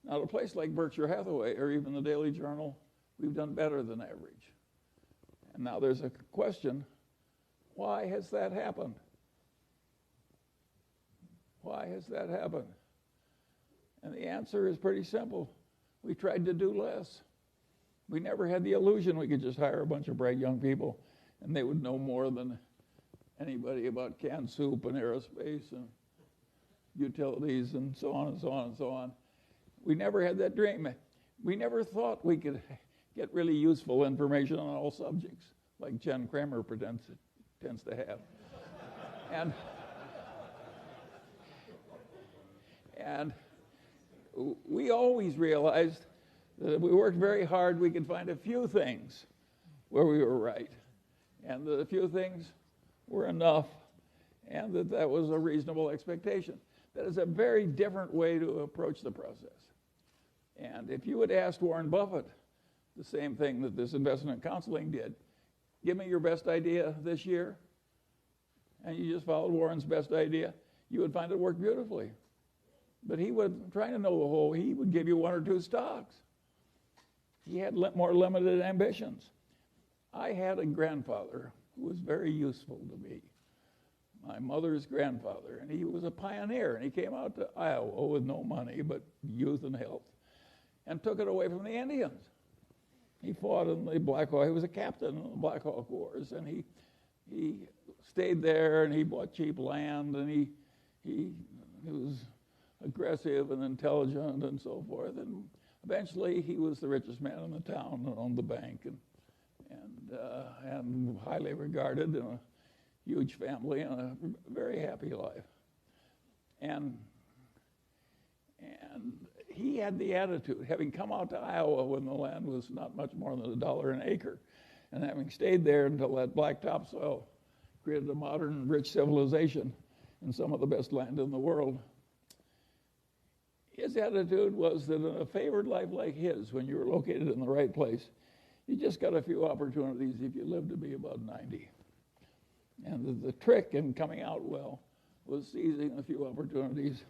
Now, at a place like Berkshire Hathaway or even the Daily Journal, we've done better than average. And now there's a question, why has that happened? Why has that happened? And the answer is pretty simple. We tried to do less. We never had the illusion we could just hire a bunch of bright young people and they would know more than anybody about canned soup and aerospace and utilities and so on and so on and so on. We never had that dream. We never thought we could get really useful information on all subjects, like Jen Kramer tends to have. And we always realized that if we worked very hard, we could find a few things where we were right, and that a few things were enough, and that was a reasonable expectation. That is a very different way to approach the process. And if you had asked Warren Buffett the same thing that this investment counseling did, give me your best idea this year, and you just followed Warren's best idea, you would find it worked beautifully. But he would, trying to know the whole, he would give you one or two stocks. He had more limited ambitions. I had a grandfather who was very useful to me, my mother's grandfather, and he was a pioneer, and he came out to Iowa with no money but youth and health, and took it away from the Indians. He fought in the Black Hawk. He was a captain in the Black Hawk Wars, and he stayed there, and he bought cheap land, and he was aggressive and intelligent and so forth. And eventually, he was the richest man in the town and owned the bank, and highly regarded in a huge family and a very happy life. And he had the attitude, having come out to Iowa when the land was not much more than $1 an acre, and having stayed there until that black topsoil created a modern, rich civilization and some of the best land in the world. His attitude was that in a favored life like his, when you were located in the right place, you just got a few opportunities if you lived to be about 90. And the trick in coming out well was seizing a few opportunities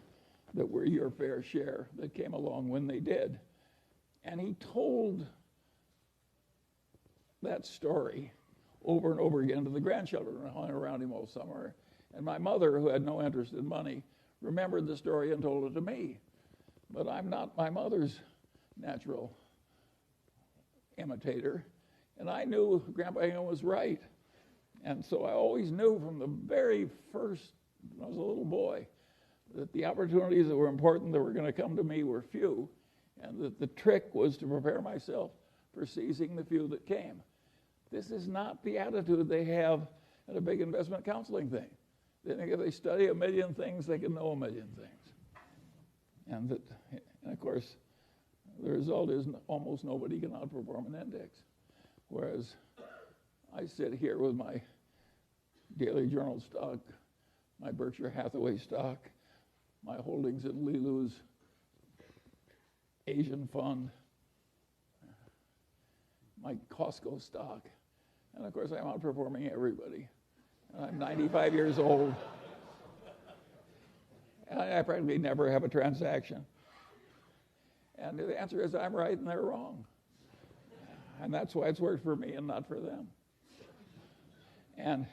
that were your fair share that came along when they did. And he told that story over and over again to the grandchildren who hung around him all summer. And my mother, who had no interest in money, remembered the story and told it to me. But I'm not my mother's natural imitator. And I knew Grandpa Hingham was right. And so I always knew from the very first, when I was a little boy, that the opportunities that were important that were going to come to me were few, and that the trick was to prepare myself for seizing the few that came. This is not the attitude they have at a big investment counseling thing. They think if they study a million things, they can know a million things. And of course, the result is almost nobody can outperform an index. Whereas I sit here with my Daily Journal stock, my Berkshire Hathaway stock, my holdings in Lilu's Asian fund, my Costco stock, and of course I'm outperforming everybody. And I'm 95 years old, and I practically never have a transaction. And the answer is I'm right and they're wrong. And that's why it's worked for me and not for them. And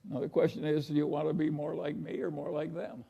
now the question is, do you want to be more like me or more like them?